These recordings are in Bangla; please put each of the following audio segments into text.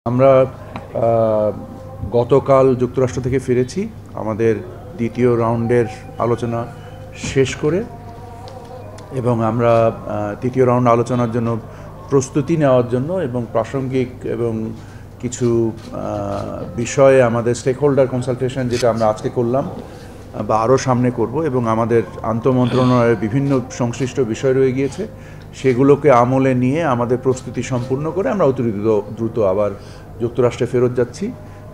আমরা গতকাল যুক্তরাষ্ট্র থেকে ফিরেছি আমাদের দ্বিতীয় রাউন্ডের আলোচনা শেষ করে, এবং আমরা তৃতীয় রাউন্ড আলোচনার জন্য প্রস্তুতি নেওয়ার জন্য এবং প্রাসঙ্গিক এবং কিছু বিষয়ে আমাদের স্টেক হোল্ডার কনসালটেশন, যেটা আমরা আজকে করলাম বা আরও সামনে করব, এবং আমাদের আন্তঃমন্ত্রণালয়ের বিভিন্ন সংশ্লিষ্ট বিষয় রয়ে গিয়েছে, সেগুলোকে আমলে নিয়ে আমাদের প্রস্তুতি সম্পূর্ণ করে আমরা অতি দ্রুত আবার যুক্তরাষ্ট্রে ফেরত যাচ্ছি।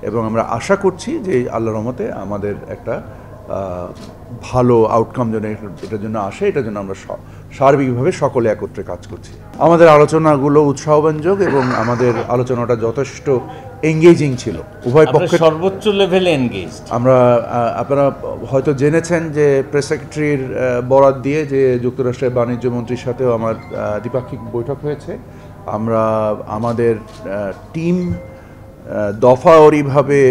এবং আমরা আশা করছি যে আল্লাহর রহমতে আমাদের একটা ভালো আউটকাম যেন এটার জন্য আসে, এটার জন্য আমরা সার্বিকভাবে সকলে একত্রে কাজ করছি। আমাদের আলোচনাগুলো উৎসাহব্যঞ্জক এবং আমাদের আলোচনাটা যথেষ্ট এঙ্গেজিং ছিল, উভয় পক্ষে সর্বোচ্চ লেভেলে এনগেজড। আমরা আপনারা হয়তো জেনেছেন যে প্রেস সেক্রেটারির বরাত দিয়ে যে যুক্তরাষ্ট্রের বাণিজ্য মন্ত্রীর সাথেও আমার দ্বিপাক্ষিক বৈঠক হয়েছে। আমরা আমাদের টিম দফাওয়ারিভাবে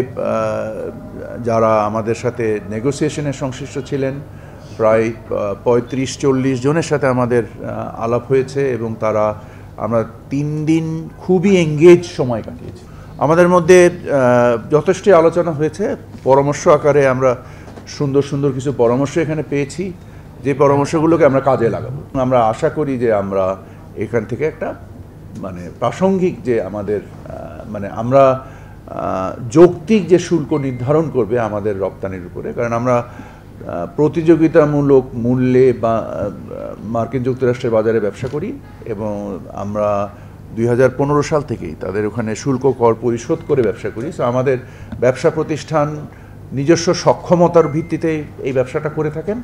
যারা আমাদের সাথে নেগোসিয়েশনে সংশ্লিষ্ট ছিলেন, প্রায় 35-40 জনের সাথে আমাদের আলাপ হয়েছে, এবং আমরা 3 দিন খুবই এঙ্গেজ সময় কাটিয়েছি। আমাদের মধ্যে যথেষ্ট আলোচনা হয়েছে, পরামর্শ আকারে আমরা সুন্দর কিছু পরামর্শ এখানে পেয়েছি, যে পরামর্শগুলোকে আমরা কাজে লাগাবো। আমরা আশা করি যে আমরা এখান থেকে একটা প্রাসঙ্গিক যে আমাদের আমরা যৌক্তিক যে শুল্ক নির্ধারণ করবে আমাদের রপ্তানির উপরে, কারণ আমরা প্রতিযোগিতামূলক মূল্যে বা মার্কিন যুক্তরাষ্ট্রের বাজারে ব্যবসা করি, এবং আমরা 2015 সাল থেকেই তাদের ওখানে শুল্ক কর পরিশোধ করে ব্যবসা করি। সো আমাদের ব্যবসা প্রতিষ্ঠান নিজস্ব সক্ষমতার ভিত্তিতে এই ব্যবসাটা করে থাকেন।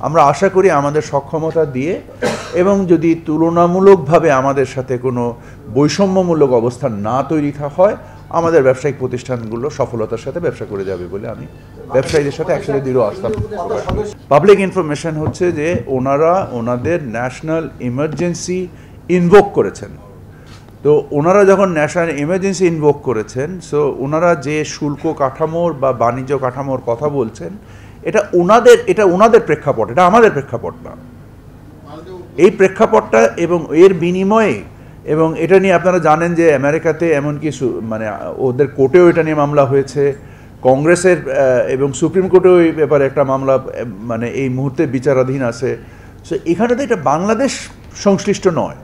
আমরা আশা করি আমাদের সক্ষমতা দিয়ে, এবং যদি তুলনামূলকভাবে আমাদের সাথে কোনো বৈষম্যমূলক অবস্থান না তৈরি হয়, আমাদের ব্যবসায়িক প্রতিষ্ঠানগুলো সফলতার সাথে ব্যবসা করে যাবে বলে আমি ব্যবসায়ীদের সাথে একসাথে দৃঢ় আস্থা প্রকাশ করি। পাবলিক ইনফরমেশন হচ্ছে যে ওনারা ওনাদের ন্যাশনাল ইমার্জেন্সি ইনভোক করেছেন। তো ওনারা যখন ন্যাশনাল ইমার্জেন্সি ইনভোক করেছেন, সো ওনারা যে শুল্ক কাঠামোর বা বাণিজ্য কাঠামোর কথা বলছেন, এটা ওনাদের প্রেক্ষাপট, এটা আমাদের প্রেক্ষাপট না। এই প্রেক্ষাপটটা এবং এর বিনিময়ে, এবং এটা নিয়ে আপনারা জানেন যে আমেরিকাতে এমনকি ওদের কোর্টেও এটা নিয়ে মামলা হয়েছে, কংগ্রেসের এবং সুপ্রিম কোর্টেও এই ব্যাপারে একটা মামলা এই মুহূর্তে বিচারাধীন আছে। সো এখানে তো এটা বাংলাদেশ সংশ্লিষ্ট নয়।